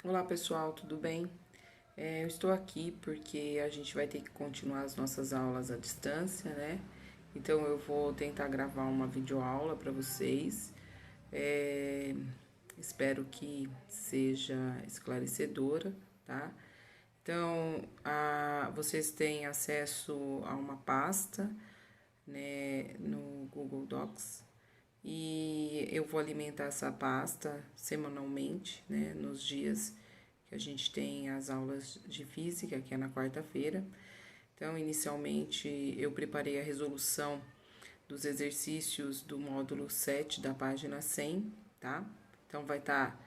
Olá pessoal, tudo bem? Eu estou aqui porque a gente vai ter que continuar as nossas aulas à distância, né? Então eu vou tentar gravar uma videoaula para vocês. É, Espero que seja esclarecedora, tá? Então, vocês têm acesso a uma pasta, né, no Google Docs. E eu vou alimentar essa pasta semanalmente, né, nos dias que a gente tem as aulas de física, que é na quarta-feira. Então, inicialmente, eu preparei a resolução dos exercícios do módulo 7 da página 100, tá? Então, vai estar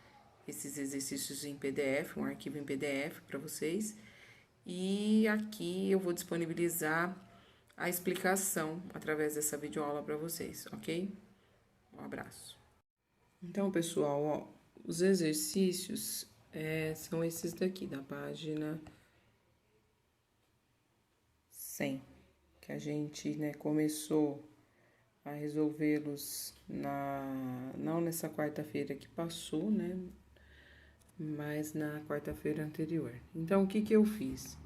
esses exercícios em PDF, um arquivo em PDF para vocês. E aqui eu vou disponibilizar a explicação através dessa videoaula para vocês, ok? Um abraço. Então, pessoal, ó, os exercícios são esses daqui, da página 100, que a gente, né, começou a resolvê-los não nessa quarta-feira que passou, né, mas na quarta-feira anterior. Então, o que que eu fiz?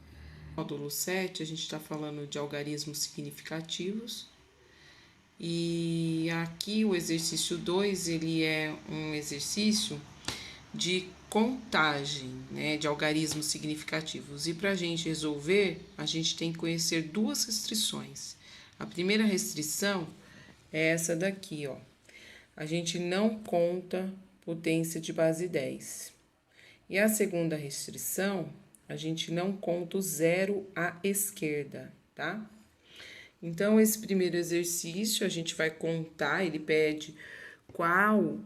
Módulo 7, a gente está falando de algarismos significativos. E aqui o exercício 2, ele é um exercício de contagem, né, de algarismos significativos. E para a gente resolver, a gente tem que conhecer duas restrições. A primeira restrição é essa daqui, ó. A gente não conta potência de base 10. E a segunda restrição, a gente não conta o zero à esquerda, tá? Então, esse primeiro exercício, a gente vai contar, ele pede qual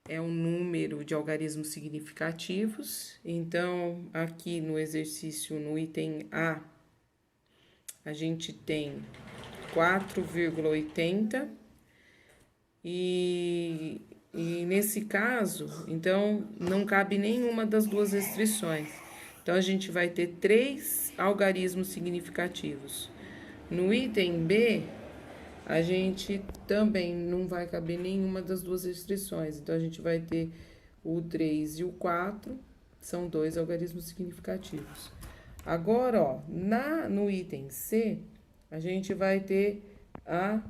é o número de algarismos significativos. Então, aqui no exercício, no item a gente tem 4,80 e nesse caso, então, não cabe nenhuma das duas restrições. Então, a gente vai ter 3 algarismos significativos. No item B, a gente também não vai caber nenhuma das duas restrições. Então, a gente vai ter o 3 e o 4, são 2 algarismos significativos. Agora, ó, no item C, a gente vai ter a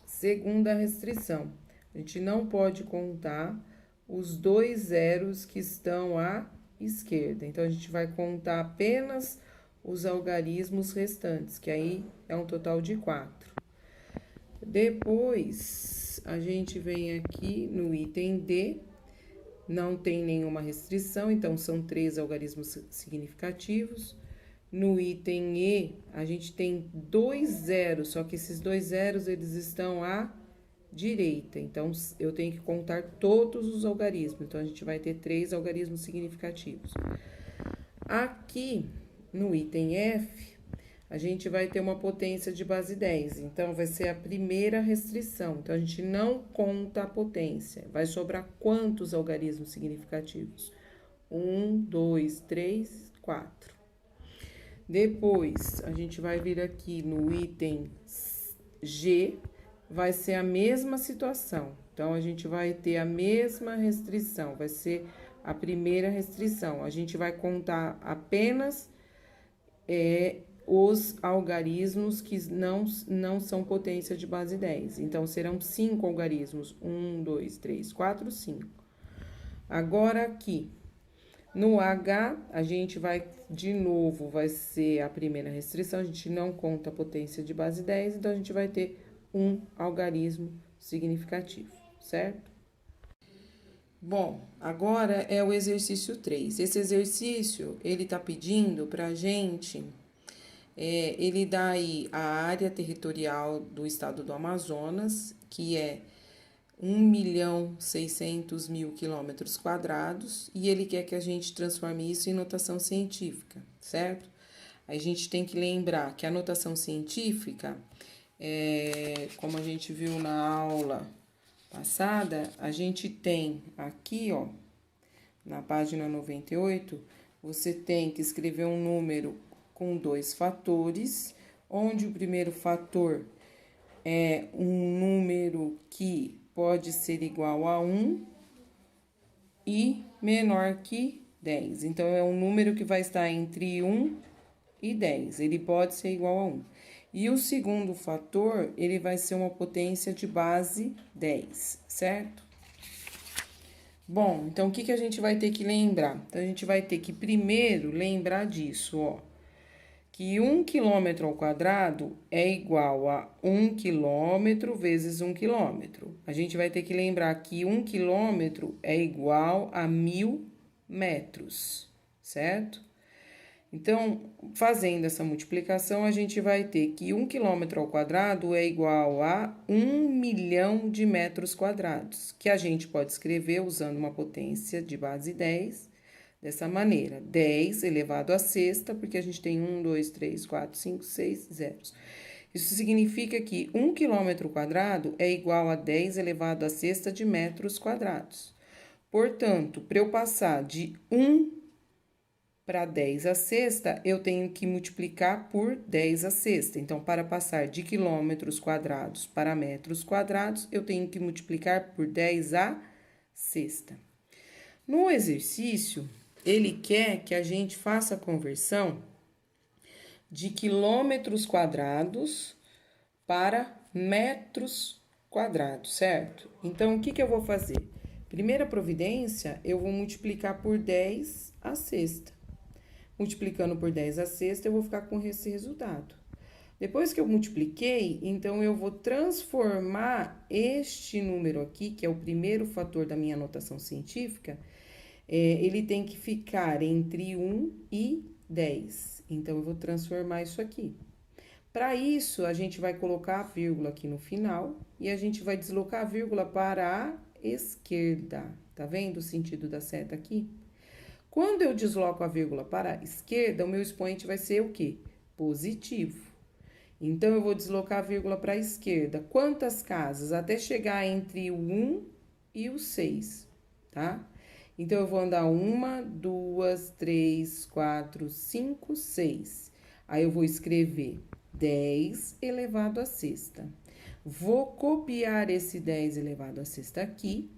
segunda restrição. A gente não pode contar os 2 zeros que estão à esquerda. Então, a gente vai contar apenas os algarismos restantes, que aí é um total de 4. Depois, a gente vem aqui no item D, não tem nenhuma restrição, então são 3 algarismos significativos. No item E, a gente tem 2 zeros, só que esses 2 zeros, eles estão à direita. Então, eu tenho que contar todos os algarismos. Então, a gente vai ter 3 algarismos significativos. Aqui, no item F, a gente vai ter uma potência de base 10. Então, vai ser a primeira restrição. Então, a gente não conta a potência. Vai sobrar quantos algarismos significativos? 1, 2, 3, 4. Depois, a gente vai vir aqui no item G, vai ser a mesma situação. Então, a gente vai ter a mesma restrição, vai ser a primeira restrição. A gente vai contar apenas os algarismos que não são potência de base 10. Então, serão 5 algarismos. 1, 2, 3, 4, 5. Agora, aqui, no H, a gente vai, de novo, vai ser a primeira restrição, a gente não conta a potência de base 10, então a gente vai ter um algarismo significativo, certo? Bom, agora é o exercício 3. Esse exercício, ele tá pedindo pra gente, ele dá aí a área territorial do estado do Amazonas, que é 1.600.000 quilômetros quadrados, e ele quer que a gente transforme isso em notação científica, certo? A gente tem que lembrar que a notação científica, como a gente viu na aula passada, a gente tem aqui, ó, na página 98, você tem que escrever um número com 2 fatores, onde o primeiro fator é um número que pode ser igual a 1 e menor que 10. Então, é um número que vai estar entre 1 e 10. Ele pode ser igual a 1. E o segundo fator, ele vai ser uma potência de base 10, certo? Bom, então, o que a gente vai ter que lembrar? Então, a gente vai ter que primeiro lembrar disso, ó. Que 1 quilômetro ao quadrado é igual a 1 quilômetro vezes 1 quilômetro. A gente vai ter que lembrar que 1 quilômetro é igual a 1000 metros, certo? Então, fazendo essa multiplicação, a gente vai ter que 1 quilômetro ao quadrado é igual a 1 milhão de metros quadrados, que a gente pode escrever usando uma potência de base 10, dessa maneira, 10 elevado à sexta, porque a gente tem 1, 2, 3, 4, 5, 6 zeros. Isso significa que 1 quilômetro quadrado é igual a 10 elevado à sexta de metros quadrados. Portanto, para eu passar de 1 para 10 à sexta, eu tenho que multiplicar por 10 à sexta. Então, para passar de quilômetros quadrados para metros quadrados, eu tenho que multiplicar por 10 à sexta. No exercício, ele quer que a gente faça a conversão de quilômetros quadrados para metros quadrados, certo? Então, o que eu vou fazer? Primeira providência, eu vou multiplicar por 10 à sexta. Multiplicando por 10 à sexta, eu vou ficar com esse resultado. Depois que eu multipliquei, então eu vou transformar este número aqui, que é o primeiro fator da minha notação científica, ele tem que ficar entre 1 e 10. Então, eu vou transformar isso aqui. Para isso, a gente vai colocar a vírgula aqui no final e a gente vai deslocar a vírgula para a esquerda. Tá vendo o sentido da seta aqui? Quando eu desloco a vírgula para a esquerda, o meu expoente vai ser o quê? Positivo. Então, eu vou deslocar a vírgula para a esquerda. Quantas casas? Até chegar entre o 1 e o 6, tá? Então, eu vou andar 1, 2, 3, 4, 5, 6. Aí, eu vou escrever 10 elevado à sexta. Vou copiar esse 10 elevado à sexta aqui.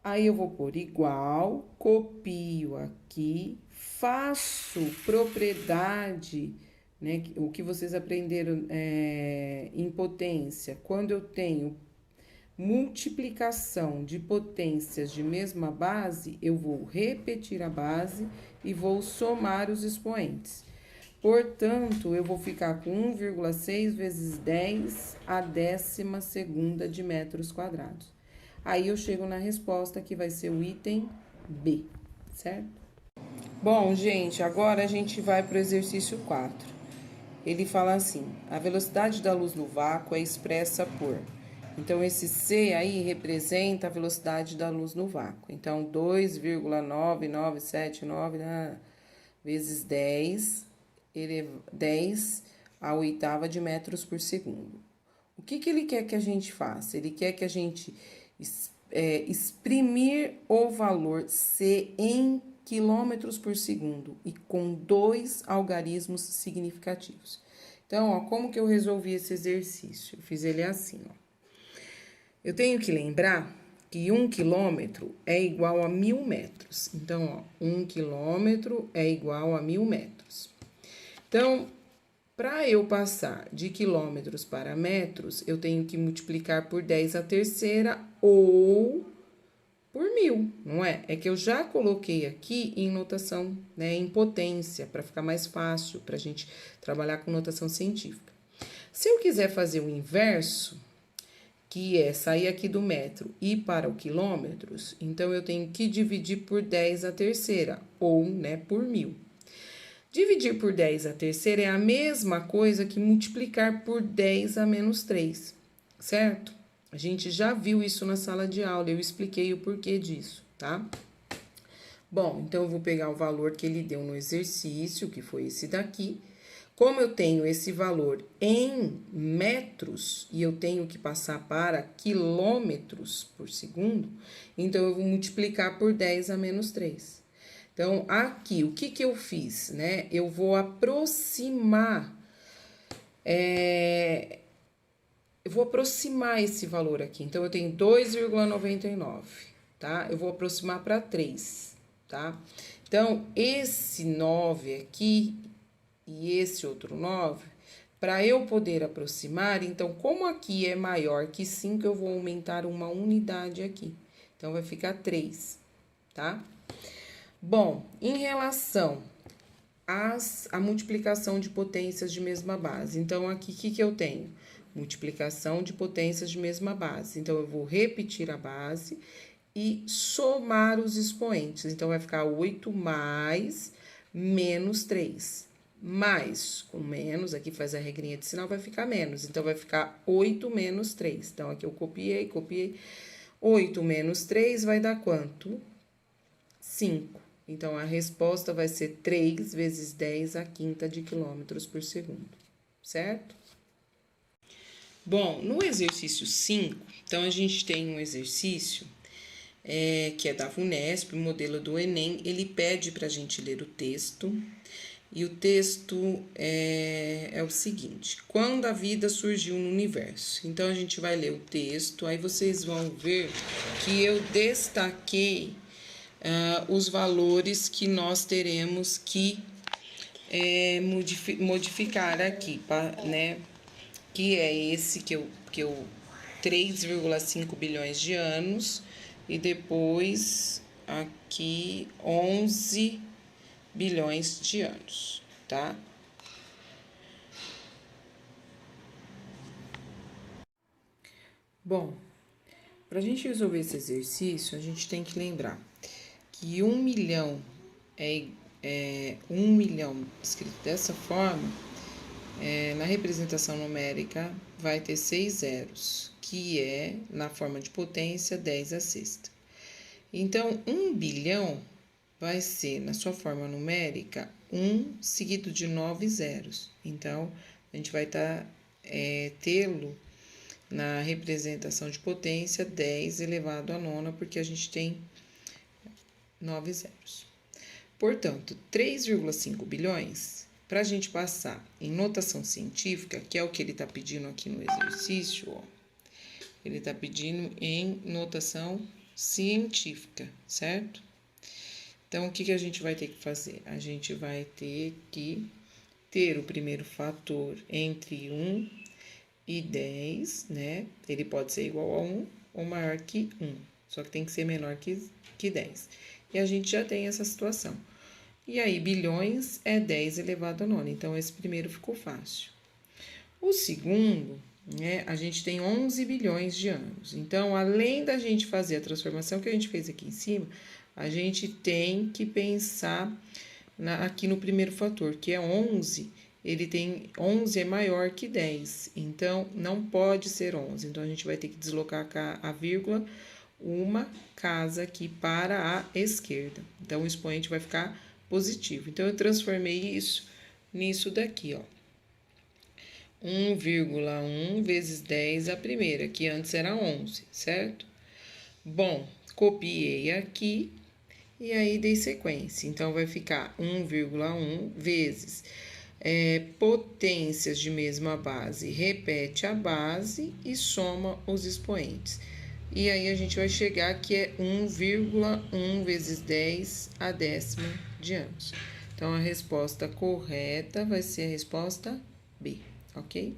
Aí, eu vou pôr igual, copio aqui, faço propriedade, né? O que vocês aprenderam em potência. Quando eu tenho multiplicação de potências de mesma base, eu vou repetir a base e vou somar os expoentes. Portanto, eu vou ficar com 1,6 vezes 10 a 12ª de metros quadrados. Aí, eu chego na resposta, que vai ser o item B, certo? Bom, gente, agora a gente vai para o exercício 4. Ele fala assim, a velocidade da luz no vácuo é expressa por... Então, esse C aí representa a velocidade da luz no vácuo. Então, 2,9979 vezes 10 à oitava de metros por segundo. O que ele quer que a gente faça? Ele quer que a gente exprimir o valor C em quilômetros por segundo e com 2 algarismos significativos. Então, ó, como que eu resolvi esse exercício? Eu fiz ele assim, ó. Eu tenho que lembrar que 1 quilômetro é igual a 1000 metros. Então, ó, 1 quilômetro é igual a 1000 metros. Então, para eu passar de quilômetros para metros, eu tenho que multiplicar por 10 à terceira ou por 1000, não é? É que eu já coloquei aqui em notação, né, em potência, para ficar mais fácil para a gente trabalhar com notação científica. Se eu quiser fazer o inverso, que é sair aqui do metro e ir para o quilômetros, então eu tenho que dividir por 10 à terceira, ou, né, por 1000. Dividir por 10 à terceira é a mesma coisa que multiplicar por 10 a menos 3, certo? A gente já viu isso na sala de aula, eu expliquei o porquê disso, tá? Bom, então eu vou pegar o valor que ele deu no exercício, que foi esse daqui. Como eu tenho esse valor em metros e eu tenho que passar para quilômetros por segundo, então eu vou multiplicar por 10 a menos 3. Então, aqui, o que eu fiz, né? Eu vou aproximar, esse valor aqui. Então, eu tenho 2,99, tá? Eu vou aproximar para 3, tá? Então, esse 9 aqui e esse outro 9, para eu poder aproximar, então, como aqui é maior que 5, eu vou aumentar uma unidade aqui. Então, vai ficar 3, tá? Bom, em relação à multiplicação de potências de mesma base. Então, aqui, o que eu tenho? Multiplicação de potências de mesma base. Então, eu vou repetir a base e somar os expoentes. Então, vai ficar 8 mais menos 3. Mais, com menos, aqui faz a regrinha de sinal, vai ficar menos. Então, vai ficar 8 menos 3. Então, aqui eu copiei. 8 menos 3 vai dar quanto? 5. Então, a resposta vai ser 3 vezes 10 a quinta de quilômetros por segundo, certo? Bom, no exercício 5, então, a gente tem um exercício que é da VUNESP, o modelo do Enem. Ele pede para a gente ler o texto, e o texto é o seguinte: quando a vida surgiu no universo. Então, a gente vai ler o texto, aí vocês vão ver que eu destaquei os valores que nós teremos que modificar aqui, né? Que é esse que eu 3,5 bilhões de anos, e depois aqui 11 bilhões de anos, tá? Bom, para a gente resolver esse exercício, a gente tem que lembrar que 1 milhão é 1 milhão escrito dessa forma, na representação numérica vai ter 6 zeros, que é, na forma de potência, 10 à sexta. Então, 1 bilhão vai ser, na sua forma numérica, 1 seguido de 9 zeros. Então, a gente vai tê-lo na representação de potência 10 elevado à nona, porque a gente tem 9 zeros. Portanto, 3,5 bilhões, para a gente passar em notação científica, que é o que ele está pedindo aqui no exercício, ó, ele está pedindo em notação científica, certo? Então, o que a gente vai ter que fazer? A gente vai ter que ter o primeiro fator entre 1 e 10, né? Ele pode ser igual a 1 ou maior que 1, só que tem que ser menor que 10. E a gente já tem essa situação. E aí, bilhões é 10 elevado a nona. Então, esse primeiro ficou fácil. O segundo, né, a gente tem 11 bilhões de anos. Então, além da gente fazer a transformação que a gente fez aqui em cima, a gente tem que pensar aqui no primeiro fator, que é 11. 11 é maior que 10. Então, não pode ser 11. Então, a gente vai ter que deslocar a vírgula uma casa aqui para a esquerda. Então, o expoente vai ficar positivo. Então, eu transformei isso nisso daqui, ó. 1,1 vezes 10 a primeira, que antes era 11, certo? Bom, copiei aqui e aí dei sequência. Então, vai ficar 1,1 vezes potências de mesma base. Repete a base e soma os expoentes. E aí, a gente vai chegar que é 1,1 vezes 10 a décima de anos. Então, a resposta correta vai ser a resposta B, ok?